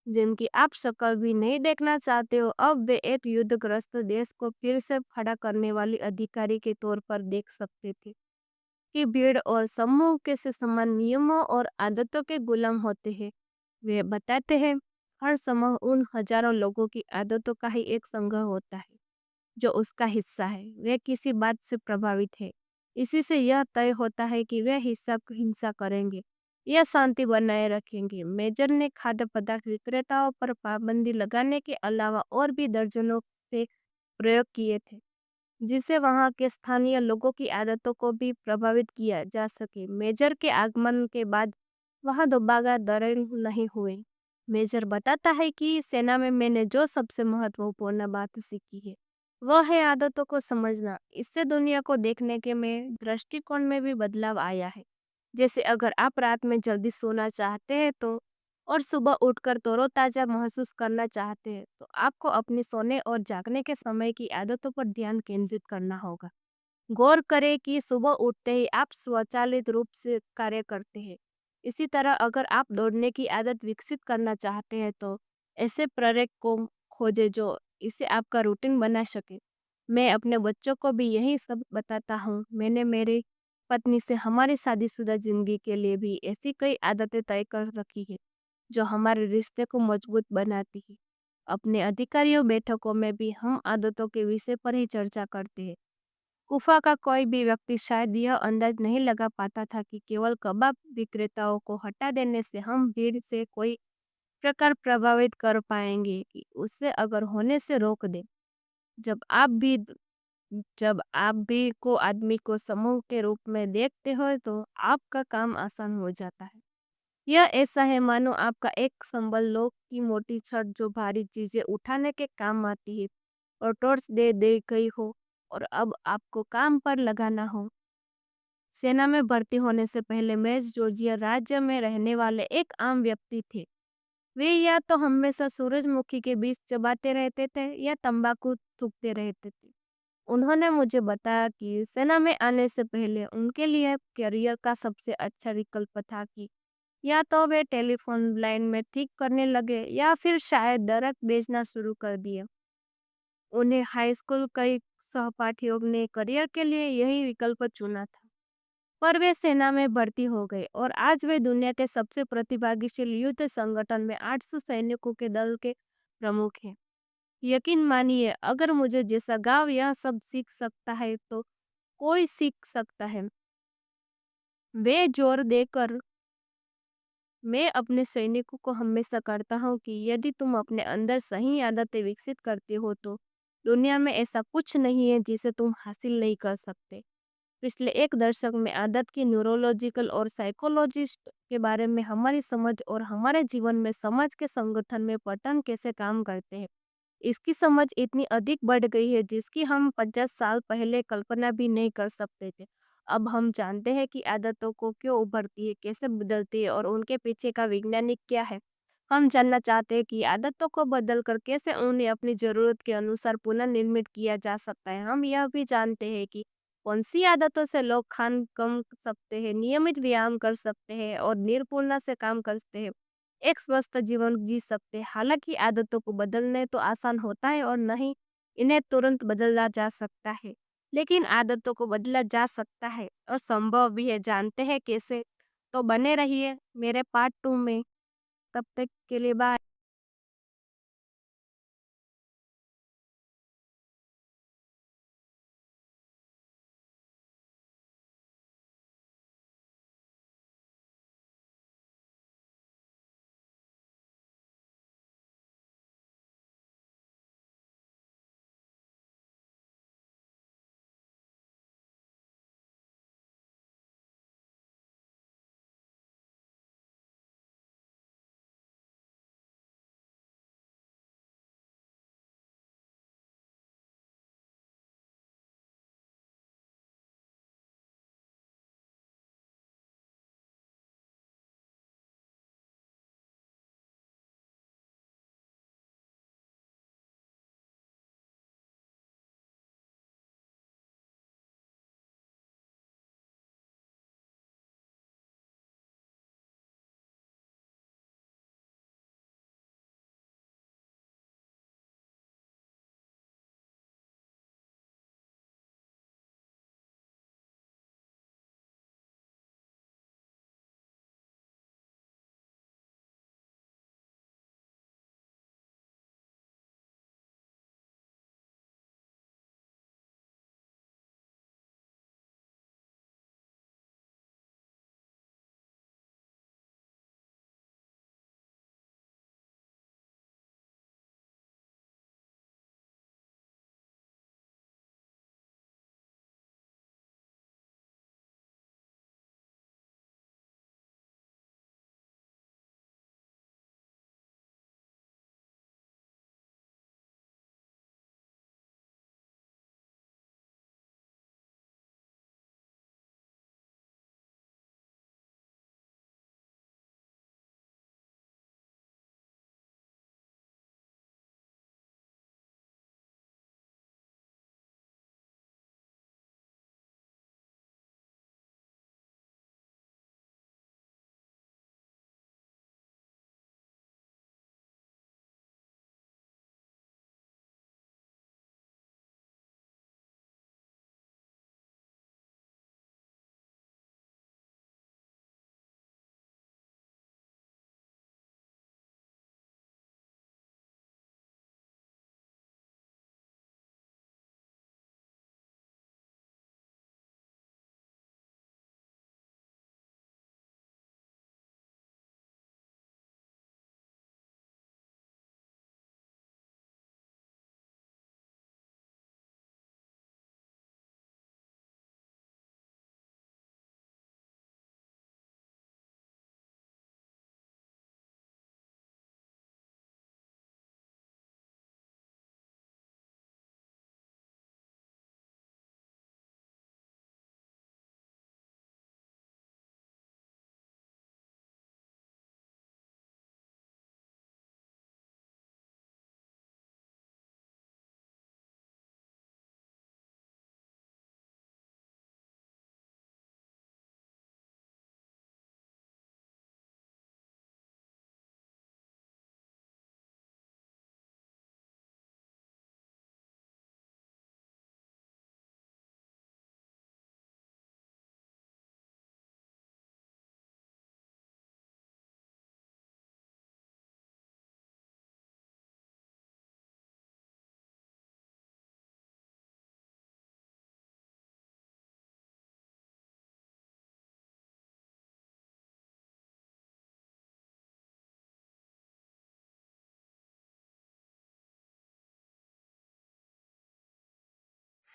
जिनकी आप शक्ल भी नहीं देखना चाहते हो। अब वे एक युद्धग्रस्त देश को फिर से खड़ा करने वाली अधिकारी के तौर पर देख सकते थे कि भीड़ और समूह कैसे समान नियमों और आदतों के गुलाम होते हैं। वे बताते हैं, हर समय उन हजारों लोगों की आदतों का ही एक संग्रह होता है जो उसका हिस्सा है। वे किसी बात से प्रभावित है, इसी से यह तय होता है कि वे हिंसा करेंगे या शांति बनाए रखेंगे। मेजर ने खाद्य पदार्थ विक्रेताओं पर पाबंदी लगाने के अलावा और भी दर्जनों से प्रयोग किए थे, जिससे वहां के स्थानीय लोगों की आदतों को भी प्रभावित किया जा सके। मेजर के आगमन के बाद वहां दोबारा दंगे नहीं हुए। मेजर बताता है कि सेना में मैंने जो सबसे महत्वपूर्ण बात सीखी है वह है आदतों को समझना। इससे दुनिया को देखने के में दृष्टिकोण में भी बदलाव आया है। जैसे अगर आप रात में जल्दी सोना चाहते हैं तो और सुबह उठकर तरोताजा महसूस करना चाहते हैं तो आपको अपने सोने और जागने के समय की आदतों पर ध्यान केंद्रित करना होगा। गौर करें कि सुबह उठते ही आप स्वचालित रूप से कार्य करते हैं। इसी तरह अगर आप दौड़ने की आदत विकसित करना चाहते हैं तो ऐसे प्रेरक को खोजें जो इसे आपका रूटीन बना सके। मैं अपने बच्चों को भी यही सब बताता हूँ। मैंने मेरी पत्नी से हमारी शादीशुदा जिंदगी के लिए भी ऐसी कई आदतें तय कर रखी है जो हमारे रिश्ते को मजबूत बनाती है। अपने अधिकारियों बैठकों में भी हम आदतों के विषय पर ही चर्चा करते हैं। कुफा का कोई भी व्यक्ति शायद यह अंदाज नहीं लगा पाता था कि केवल कबाब विक्रेताओं को हटा देने से हम भीड़ से कोई प्रकार प्रभावित कर पाएंगे कि उससे अगर होने से रोक दें। जब आप भी जब आप भी को आदमी को समूह के रूप में देखते हो तो आपका काम आसान हो जाता है। यह ऐसा है मानो आपका एक संबल लो की मोटी छड़ जो भारी चीजें उठाने के काम आती है और टॉर्च दे दे गई हो और अब आपको काम पर लगाना हो। सेना में भर्ती होने से पहले मैस जॉर्जिया राज्य में रहने वाले एक आम व्यक्ति थे। वे या तो हमेशा सूरजमुखी के बीज चबाते रहते थे या तंबाकू थूकते रहते थे। उन्होंने मुझे बताया कि सेना में आने से पहले उनके लिए करियर का सबसे अच्छा विकल्प था कि या तो वे टेलीफोन लाइन में ठीक करने लगे या फिर शायद दरख्त बेचना शुरू कर दिए। उन्हें हाई स्कूल कई सहपाठियों ने करियर के लिए यही विकल्प चुना था, पर वे सेना में भर्ती हो गए और आज वे दुनिया के सबसे प्रतिभागीशील युद्ध संगठन में 800 सैनिकों के दल के प्रमुख हैं। यकीन मानिए, अगर मुझे जैसा गांव यह सब सीख सकता है तो कोई सीख सकता है। वे जोर देकर मैं अपने सैनिकों को हमेशा करता हूँ कि यदि तुम अपने अंदर सही आदतें विकसित करते हो तो दुनिया में ऐसा कुछ नहीं है जिसे तुम हासिल नहीं कर सकते। पिछले एक दशक में आदत की न्यूरोलॉजिकल और साइकोलॉजिस्ट के बारे में हमारी समझ और हमारे जीवन में समाज के संगठन में पैटर्न कैसे काम करते हैं, इसकी समझ इतनी अधिक बढ़ गई है जिसकी हम 50 साल पहले कल्पना भी नहीं कर सकते थे। अब हम जानते हैं कि आदतों को क्यों उभरती है, कैसे बदलती है और उनके पीछे का वैज्ञानिक क्या है। हम जानना चाहते हैं कि आदतों को बदलकर कैसे उन्हें अपनी ज़रूरत के अनुसार पुनर्निर्मित किया जा सकता है। हम यह भी जानते हैं कि कौन सी आदतों से लोग खान कम सकते हैं, नियमित व्यायाम कर सकते हैं और निपुणता से काम करते हैं, एक स्वस्थ जीवन जी सकते हैं। हालांकि आदतों को बदलने तो आसान होता है और नहीं इन्हें तुरंत बदला जा सकता है, लेकिन आदतों को बदला जा सकता है और संभव भी है। जानते हैं कैसे? तो बने रहिए मेरे पार्ट 2 में। तब तक के लिए बाय।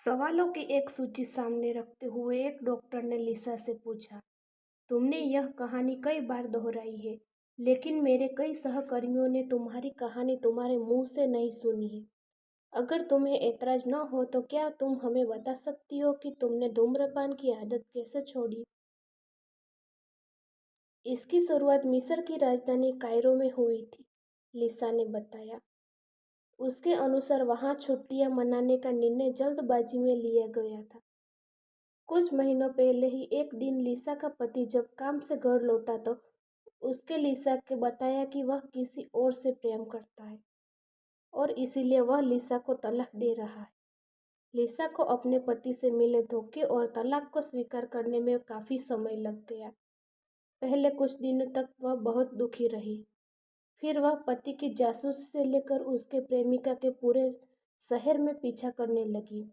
सवालों की एक सूची सामने रखते हुए एक डॉक्टर ने लिसा से पूछा, तुमने यह कहानी कई बार दोहराई है, लेकिन मेरे कई सहकर्मियों ने तुम्हारी कहानी तुम्हारे मुंह से नहीं सुनी है। अगर तुम्हें ऐतराज न हो तो क्या तुम हमें बता सकती हो कि तुमने धूम्रपान की आदत कैसे छोड़ी? इसकी शुरुआत मिस्र की राजधानी कायरो में हुई थी, लिसा ने बताया। उसके अनुसार वहाँ छुट्टियां मनाने का निर्णय जल्दबाजी में लिया गया था। कुछ महीनों पहले ही एक दिन लिसा का पति जब काम से घर लौटा तो उसके लिसा के बताया कि वह किसी और से प्रेम करता है और इसीलिए वह लिसा को तलाक दे रहा है। लिसा को अपने पति से मिले धोखे और तलाक को स्वीकार करने में काफी समय लग गया। पहले कुछ दिनों तक वह बहुत दुखी रही। फिर वह पति की जासूसी से लेकर उसके प्रेमिका के पूरे शहर में पीछा करने लगी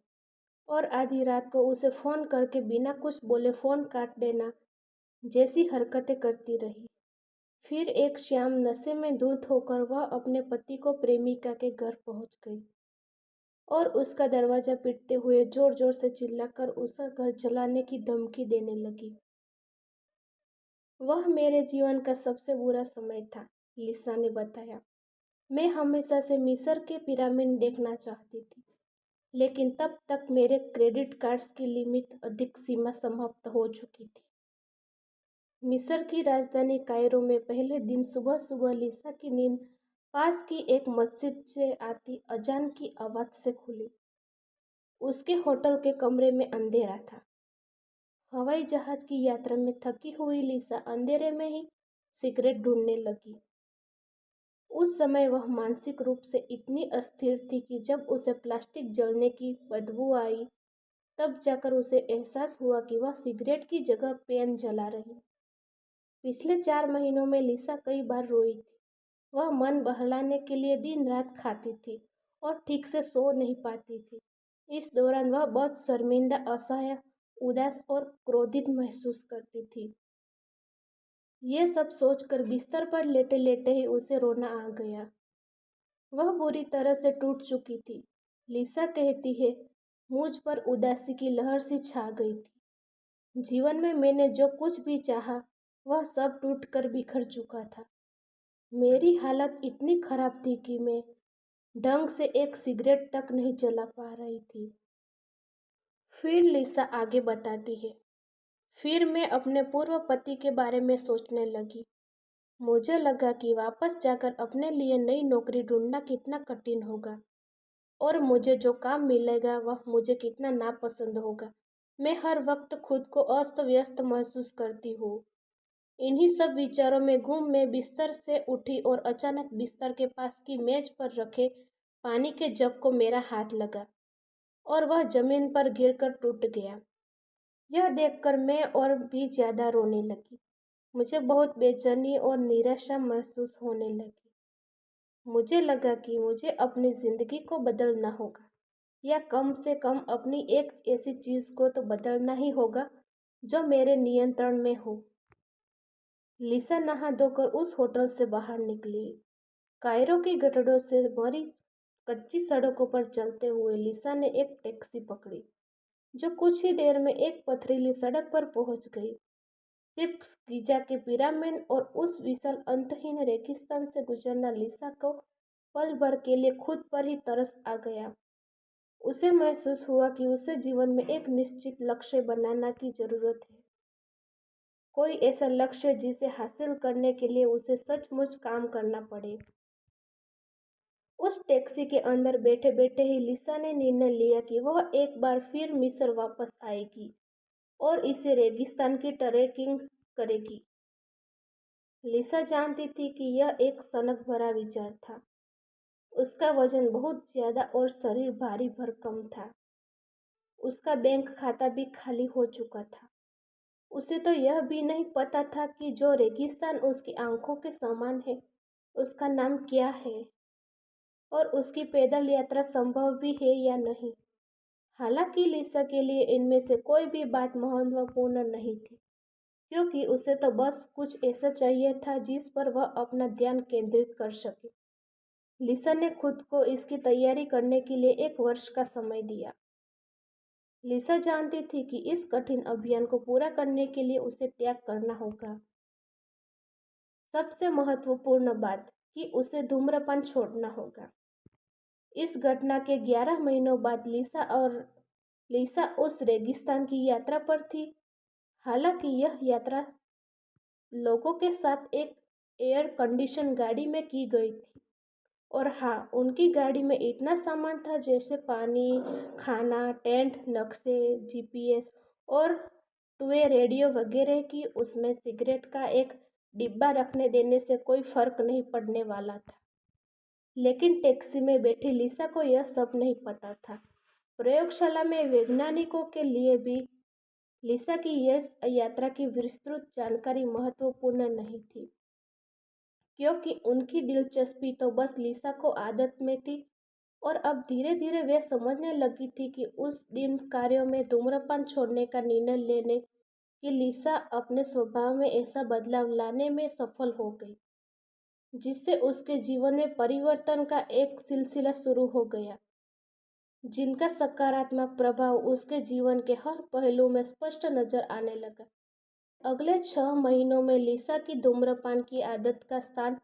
और आधी रात को उसे फोन करके बिना कुछ बोले फोन काट देना जैसी हरकतें करती रही। फिर एक शाम नशे में धुत होकर वह अपने पति को प्रेमिका के घर पहुंच गई और उसका दरवाजा पीटते हुए जोर जोर से चिल्लाकर उसका घर जलाने की धमकी देने लगी। वह मेरे जीवन का सबसे बुरा समय था, लिसा ने बताया। मैं हमेशा से मिस्र के पिरामिड देखना चाहती थी, लेकिन तब तक मेरे क्रेडिट कार्ड्स की लिमिट अधिक सीमा समाप्त हो चुकी थी। मिस्र की राजधानी कायरो में पहले दिन सुबह सुबह लिसा की नींद पास की एक मस्जिद से आती अजान की आवाज से खुली। उसके होटल के कमरे में अंधेरा था। हवाई जहाज की यात्रा में थकी हुई लिसा अंधेरे में ही सिगरेट ढूंढने लगी। उस समय वह मानसिक रूप से इतनी अस्थिर थी कि जब उसे प्लास्टिक जलने की बदबू आई, तब जाकर उसे एहसास हुआ कि वह सिगरेट की जगह पेन जला रही। पिछले 4 महीनों में लिसा कई बार रोई थी। वह मन बहलाने के लिए दिन रात खाती थी और ठीक से सो नहीं पाती थी। इस दौरान वह बहुत शर्मिंदा, असहाय, उदास और क्रोधित महसूस करती थी। ये सब सोचकर बिस्तर पर लेटे लेटे ही उसे रोना आ गया। वह बुरी तरह से टूट चुकी थी। लिसा कहती है, मुझ पर उदासी की लहर सी छा गई थी। जीवन में मैंने जो कुछ भी चाहा, वह सब टूटकर बिखर चुका था। मेरी हालत इतनी खराब थी कि मैं ढंग से एक सिगरेट तक नहीं जला पा रही थी। फिर लिसा आगे बताती है, फिर मैं अपने पूर्व पति के बारे में सोचने लगी। मुझे लगा कि वापस जाकर अपने लिए नई नौकरी ढूंढना कितना कठिन होगा और मुझे जो काम मिलेगा वह मुझे कितना नापसंद होगा। मैं हर वक्त खुद को अस्त व्यस्त महसूस करती हूँ। इन्हीं सब विचारों में गुम मैं बिस्तर से उठी और अचानक बिस्तर के पास की मेज पर रखे पानी के जग को मेरा हाथ लगा और वह जमीन पर गिरकर टूट गया। यह देखकर मैं और भी ज्यादा रोने लगी। मुझे बहुत बेचैनी और निराशा महसूस होने लगी। मुझे लगा कि मुझे अपनी जिंदगी को बदलना होगा, या कम से कम अपनी एक ऐसी चीज को तो बदलना ही होगा जो मेरे नियंत्रण में हो। लिसा नहा धोकर उस होटल से बाहर निकली। कायरो की गटरों से भरी कच्ची सड़कों पर चलते हुए लिसा ने एक टैक्सी पकड़ी, जो कुछ ही देर में एक पथरीली सड़क पर पहुंच गई। सिर्फ गीजा के पिरामिड और उस विशाल अंतहीन रेगिस्तान से गुजरना लिसा को पल भर के लिए खुद पर ही तरस आ गया। उसे महसूस हुआ कि उसे जीवन में एक निश्चित लक्ष्य बनाना की जरूरत है। कोई ऐसा लक्ष्य जिसे हासिल करने के लिए उसे सचमुच काम करना पड़े। उस टैक्सी के अंदर बैठे बैठे ही लिसा ने निर्णय लिया कि वह एक बार फिर मिस्र वापस आएगी और इसे रेगिस्तान की ट्रैकिंग करेगी। लिसा जानती थी कि यह एक सनक भरा विचार था। उसका वजन बहुत ज्यादा और शरीर भारी भरकम था। उसका बैंक खाता भी खाली हो चुका था। उसे तो यह भी नहीं पता था कि जो रेगिस्तान उसकी आंखों के समान है, उसका नाम क्या है और उसकी पैदल यात्रा संभव भी है या नहीं। हालांकि लिसा के लिए इनमें से कोई भी बात महत्वपूर्ण नहीं थी, क्योंकि उसे तो बस कुछ ऐसा चाहिए था जिस पर वह अपना ध्यान केंद्रित कर सके। लिसा ने खुद को इसकी तैयारी करने के लिए 1 वर्ष का समय दिया। लिसा जानती थी कि इस कठिन अभियान को पूरा करने के लिए उसे त्याग करना होगा। सबसे महत्वपूर्ण बात कि उसे धूम्रपान छोड़ना होगा। इस घटना के 11 महीनों बाद लिसा उस रेगिस्तान की यात्रा पर थी। हालांकि यह यात्रा लोगों के साथ एक एयर कंडीशन गाड़ी में की गई थी। और हाँ, उनकी गाड़ी में इतना सामान था जैसे पानी, खाना, टेंट, नक्शे, जीपीएस और टू-वे रेडियो वगैरह की उसमें सिगरेट का एक डिब्बा रखने देने से कोई फर्क नहीं पड़ने वाला था। लेकिन टैक्सी में बैठी लिसा को यह सब नहीं पता था। प्रयोगशाला में वैज्ञानिकों के लिए भी लिसा की यह यात्रा की विस्तृत जानकारी महत्वपूर्ण नहीं थी, क्योंकि उनकी दिलचस्पी तो बस लिसा को आदत में थी। और अब धीरे धीरे वे समझने लगी थी कि उस दिन कार्यों में धूम्रपान छोड़ने का निर्णय लेने कि लिसा अपने स्वभाव में ऐसा बदलाव लाने में सफल हो गई, जिससे उसके जीवन में परिवर्तन का एक सिलसिला शुरू हो गया, जिनका सकारात्मक प्रभाव उसके जीवन के हर पहलू में स्पष्ट नजर आने लगा। अगले 6 महीनों में लिसा की धूम्रपान की आदत का स्थान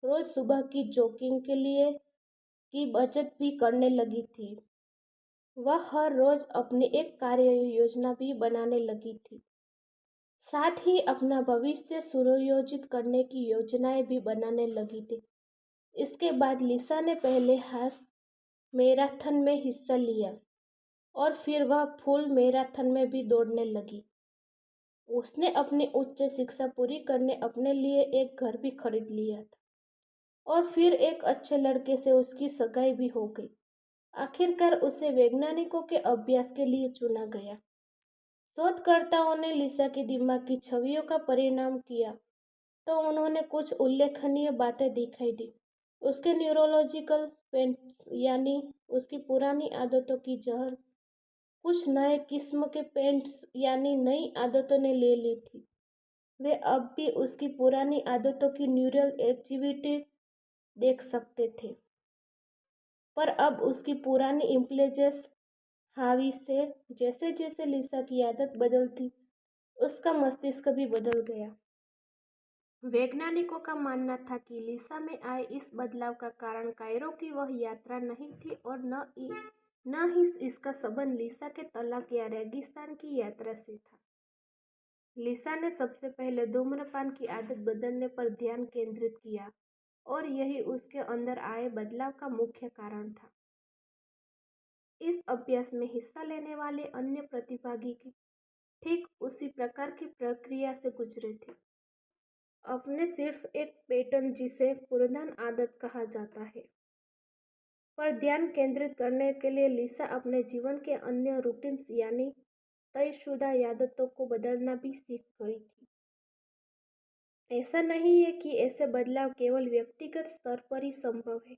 रोज सुबह की जॉगिंग के लिए की बचत भी करने लगी थी। वह हर रोज अपनी एक कार्य योजना भी बनाने लगी थी, साथ ही अपना भविष्य सुनियोजित करने की योजनाएं भी बनाने लगी थी। इसके बाद लिसा ने पहले हाफ मैराथन में हिस्सा लिया और फिर वह फुल मैराथन में भी दौड़ने लगी। उसने अपनी उच्च शिक्षा पूरी करने अपने लिए एक घर भी खरीद लिया था और फिर एक अच्छे लड़के से उसकी सगाई भी हो गई। आखिरकार उसे वैज्ञानिकों के अभ्यास के लिए चुना गया। शोधकर्ताओं ने लिसा की दिमाग की छवियों का परिणाम किया तो उन्होंने कुछ उल्लेखनीय बातें दिखाई दी। उसके न्यूरोलॉजिकल पेंट्स यानी उसकी पुरानी आदतों की जहर कुछ नए किस्म के पेंट्स यानी नई आदतों ने ले ली थी। वे अब भी उसकी पुरानी आदतों की न्यूरल एक्टिविटी देख सकते थे, पर अब उसकी पुरानी इम्प्लेजेस हावी से जैसे जैसे लिसा की आदत बदलती, उसका मस्तिष्क भी बदल गया। वैज्ञानिकों का मानना था कि लिसा में आए इस बदलाव का कारण कायरो की वह यात्रा नहीं थी और न ही इसका संबंध लिसा के तलाक या रेगिस्तान की यात्रा से था। लिसा ने सबसे पहले धूम्रपान की आदत बदलने पर ध्यान केंद्रित किया और यही उसके अंदर आए बदलाव का मुख्य कारण था। इस अभ्यास में हिस्सा लेने वाले अन्य प्रतिभागी की ठीक उसी प्रकार की प्रक्रिया से गुजरे थे। अपने सिर्फ एक पैटर्न जिसे प्रधान आदत कहा जाता है पर ध्यान केंद्रित करने के लिए लिसा अपने जीवन के अन्य रूटीन्स यानी तयशुदा आदतों को बदलना भी सीख गई थी। ऐसा नहीं है कि ऐसे बदलाव केवल व्यक्तिगत स्तर पर ही संभव है।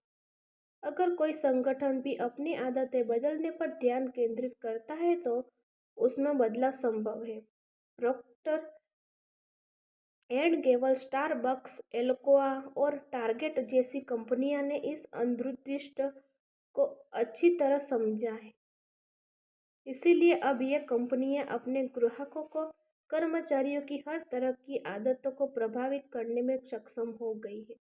अगर कोई संगठन भी अपनी आदतें बदलने पर ध्यान केंद्रित करता है तो उसमें बदलाव संभव है। Procter and Gamble, Starbucks, Alcoa और टारगेट जैसी कंपनियां ने इस अंतर्दृष्टि को अच्छी तरह समझा है। इसीलिए अब ये कंपनियां अपने ग्राहकों को कर्मचारियों की हर तरह की आदतों को प्रभावित करने में सक्षम हो गई है,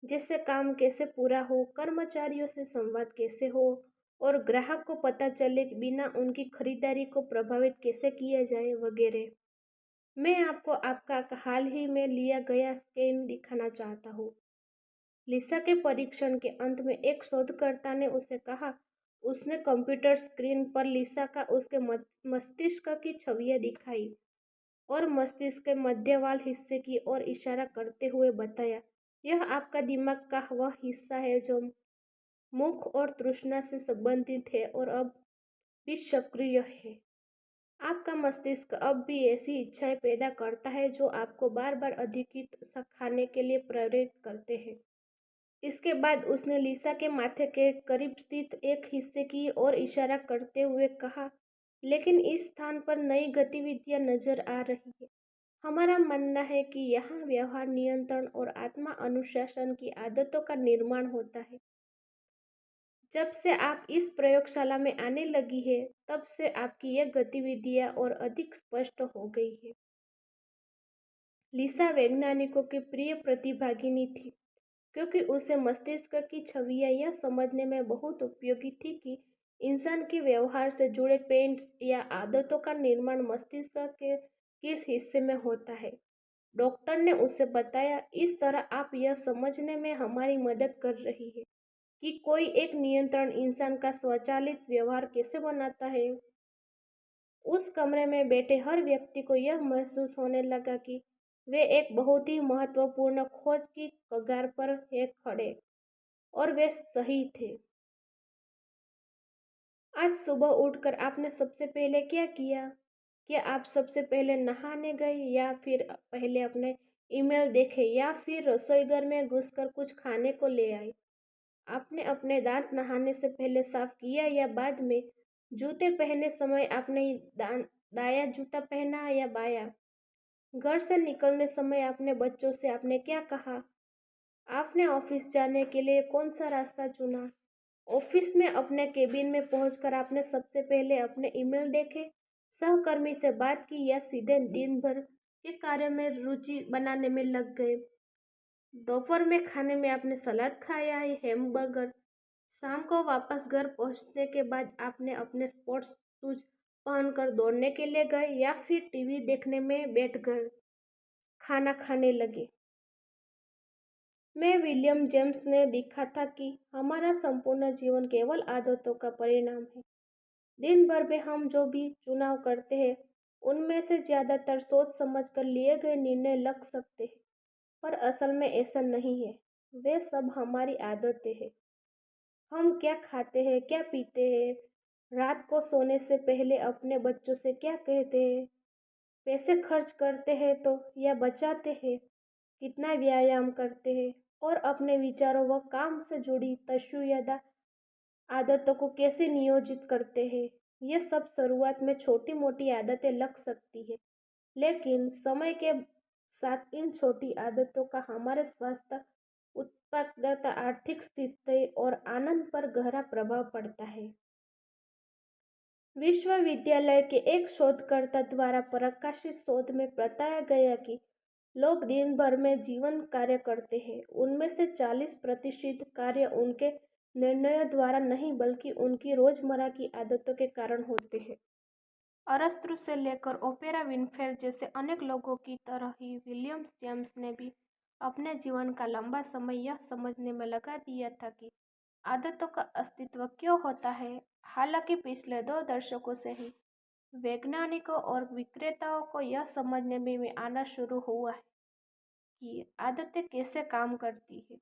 जैसे काम कैसे पूरा हो, कर्मचारियों से संवाद कैसे हो और ग्राहक को पता चले कि बिना उनकी खरीदारी को प्रभावित कैसे किया जाए वगैरह। मैं आपको आपका हाल ही में लिया गया स्कैन दिखाना चाहता हूँ। लिसा के परीक्षण के अंत में एक शोधकर्ता ने उसे कहा। उसने कंप्यूटर स्क्रीन पर लिसा का उसके मस्तिष्क की छवियां दिखाई और मस्तिष्क के मध्यवाल हिस्से की ओर इशारा करते हुए बताया, यह आपका दिमाग का वह हिस्सा है जो मुख और तृष्णा से संबंधित है और अब भी सक्रिय है। आपका मस्तिष्क अब भी ऐसी इच्छाएं पैदा करता है जो आपको बार बार अधिक खाने के लिए प्रेरित करते हैं। इसके बाद उसने लिसा के माथे के करीब स्थित एक हिस्से की ओर इशारा करते हुए कहा, लेकिन इस स्थान पर नई गतिविधियां नजर आ रही है। हमारा मानना है कि यहाँ व्यवहार नियंत्रण और आत्मा अनुशासन की आदतों का निर्माण होता है। जब से आप इस प्रयोगशाला में आने लगी है, तब से आपकी ये गतिविधियां और अधिक स्पष्ट हो गई है। लिसा वैज्ञानिकों की प्रिय प्रतिभागिनी थी, क्योंकि उसे मस्तिष्क की छवियां यह समझने में बहुत उपयोगी थी कि इंसान के व्यवहार से जुड़े पेट्स या आदतों का निर्माण मस्तिष्क के किस हिस्से में होता है। डॉक्टर ने उसे बताया, इस तरह आप यह समझने में हमारी मदद कर रही है कि कोई एक नियंत्रण इंसान का स्वचालित व्यवहार कैसे बनाता है। उस कमरे में बैठे हर व्यक्ति को यह महसूस होने लगा कि वे एक बहुत ही महत्वपूर्ण खोज की कगार पर है खड़े, और वे सही थे। आज सुबह उठकर आपने सबसे पहले क्या किया? क्या आप सबसे पहले नहाने गए, या फिर पहले अपने ईमेल देखे, या फिर रसोईघर में घुसकर कुछ खाने को ले आए? आपने अपने दांत नहाने से पहले साफ किया या बाद में? जूते पहनने समय आपने दायां जूता पहना या बायां? घर से निकलने समय आपने बच्चों से आपने क्या कहा? आपने ऑफिस जाने के लिए कौन सा रास्ता चुना? ऑफिस में अपने केबिन में पहुंचकर आपने सबसे पहले अपने ईमेल देखे, सहकर्मी से बात की, या सीधे दिन भर के कार्य में रुचि बनाने में लग गए? दोपहर में खाने में आपने सलाद खाया या हैमबर्गर? शाम को वापस घर पहुंचने के बाद आपने अपने स्पोर्ट्स शूज पहनकर दौड़ने के लिए गए, या फिर टीवी देखने में बैठ गए खाना खाने लगे? मैं विलियम जेम्स ने लिखा था कि हमारा संपूर्ण जीवन केवल आदतों का परिणाम है। दिन भर में हम जो भी चुनाव करते हैं, उनमें से ज्यादातर सोच समझकर लिए गए निर्णय लग सकते हैं, पर असल में ऐसा नहीं है। वे सब हमारी आदतें हैं। हम क्या खाते हैं, क्या पीते हैं, रात को सोने से पहले अपने बच्चों से क्या कहते हैं, पैसे खर्च करते हैं तो या बचाते हैं, कितना व्यायाम करते हैं, और अपने विचारों व काम से जुड़ी तयशुदा आदतों को कैसे नियोजित करते हैं। ये सब शुरुआत में छोटी मोटी आदतें लग सकती है, लेकिन समय के साथ इन छोटी आदतों का हमारे स्वास्थ्य, उत्पादकता, आर्थिक स्थिति और आनंद पर गहरा प्रभाव पड़ता है। विश्वविद्यालय के एक शोधकर्ता द्वारा प्रकाशित शोध में बताया गया कि लोग दिन भर में जीवन कार्य करते हैं, उनमें से 40% कार्य उनके निर्णयों द्वारा नहीं बल्कि उनकी रोजमर्रा की आदतों के कारण होते हैं। अरस्तु से लेकर ओपेरा विनफ्रे जैसे अनेक लोगों की तरह ही विलियम जेम्स ने भी अपने जीवन का लंबा समय यह समझने में लगा दिया था कि आदतों का अस्तित्व क्यों होता है। हालांकि पिछले 2 दशकों से ही वैज्ञानिकों और विक्रेताओं को यह समझने में आना शुरू हुआ है कि आदतें कैसे काम करती है,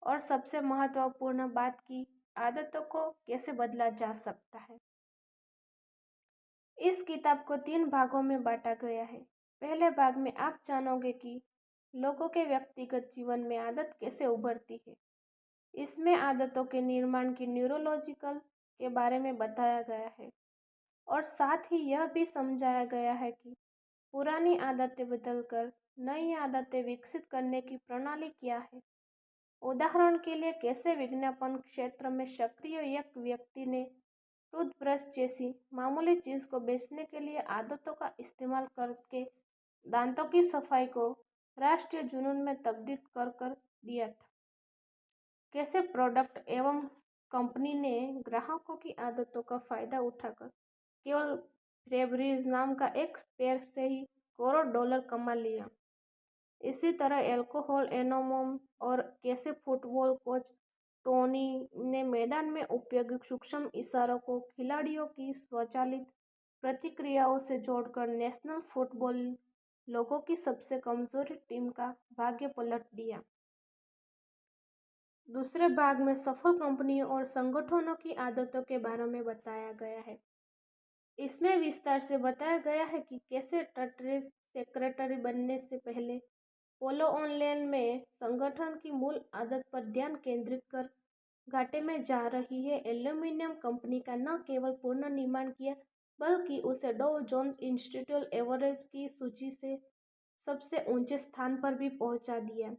और सबसे महत्वपूर्ण बात कि आदतों को कैसे बदला जा सकता है। इस किताब को 3 भागों में बांटा गया है। पहले भाग में आप जानोगे कि लोगों के व्यक्तिगत जीवन में आदत कैसे उभरती है। इसमें आदतों के निर्माण की न्यूरोलॉजिकल के बारे में बताया गया है, और साथ ही यह भी समझाया गया है कि पुरानी आदतें बदलकर नई आदतें विकसित करने की प्रणाली क्या है। उदाहरण के लिए, कैसे विज्ञापन क्षेत्र में सक्रिय एक व्यक्ति ने टूथब्रश जैसी मामूली चीज को बेचने के लिए आदतों का इस्तेमाल करके दांतों की सफाई को राष्ट्रीय जुनून में तब्दील कर दिया था। कैसे प्रोडक्ट एवं कंपनी ने ग्राहकों की आदतों का फायदा उठाकर केवल फेब्रिज नाम का एक स्प्रे से ही करोड़ डॉलर कमा लिया। इसी तरह अल्कोहल एनोमम, और कैसे फुटबॉल कोच टोनी ने मैदान में उपयोगी सूक्ष्म इशारों को खिलाड़ियों की स्वचालित प्रतिक्रियाओं से जोड़कर नेशनल फुटबॉल लोगों की सबसे कमजोर टीम का भाग्य पलट दिया। दूसरे भाग में सफल कंपनियों और संगठनों की आदतों के बारे में बताया गया है। इसमें विस्तार से बताया गया है कि कैसे ट्रेजरी सेक्रेटरी बनने से पहले पोलो ऑनलाइन में संगठन की मूल आदत पर ध्यान केंद्रित कर घाटे में जा रही है एल्यूमिनियम कंपनी का न केवल पुनर्निर्माण किया, बल्कि उसे डॉ जोन्स इंडस्ट्रियल एवरेज की सूची से सबसे ऊंचे स्थान पर भी पहुंचा दिया।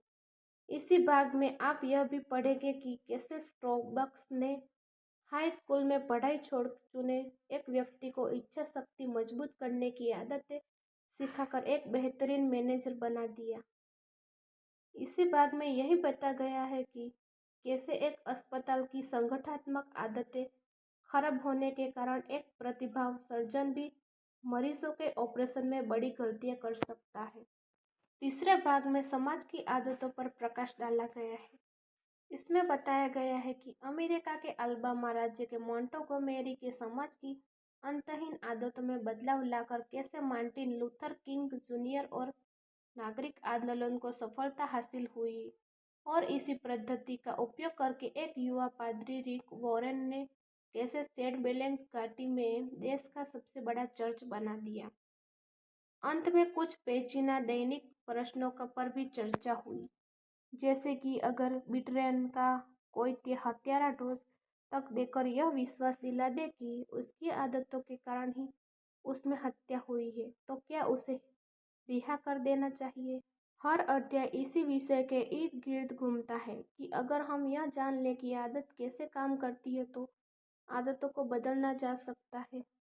इसी भाग में आप यह भी पढ़ेंगे कि कैसे स्टारबक्स ने हाई स्कूल में पढ़ाई छोड़ चुने एक व्यक्ति को इच्छा शक्ति मजबूत करने की आदतें सिखाकर एक बेहतरीन मैनेजर बना दिया। इसी भाग में यही बताया गया है कि कैसे एक अस्पताल की संगठनात्मक आदतें खराब होने के कारण एक प्रतिभाव सर्जन भी मरीजों के ऑपरेशन में बड़ी गलतियां कर सकता है। तीसरे भाग में समाज की आदतों पर प्रकाश डाला गया है। इसमें बताया गया है कि अमेरिका के अलाबामा राज्य के मोंटगोमेरी के समाज की अंतहीन आदतों में बदलाव लाकर कैसे मार्टिन लूथर किंग जूनियर और नागरिक आंदोलन को सफलता हासिल हुई और इसी पद्धति का उपयोग करके एक युवा पादरी रिक वॉरेन ने कैसे सेंट बेलेंग घाटी में देश का सबसे बड़ा चर्च बना दिया। अंत में कुछ पेचीदा दैनिक प्रश्नों पर भी चर्चा हुई, जैसे कि अगर बिट्रेन का कोई हत्यारा डोज तक देकर यह विश्वास दिला दे कि उसकी आदतों के कारण ही उसमें हत्या हुई है, तो क्या उसे रिहा कर देना चाहिए। हर अध्याय इसी विषय के इर्द गिर्द घूमता है कि अगर हम यह जान लें कि आदत कैसे काम करती है तो आदतों को बदलना जा सकता है।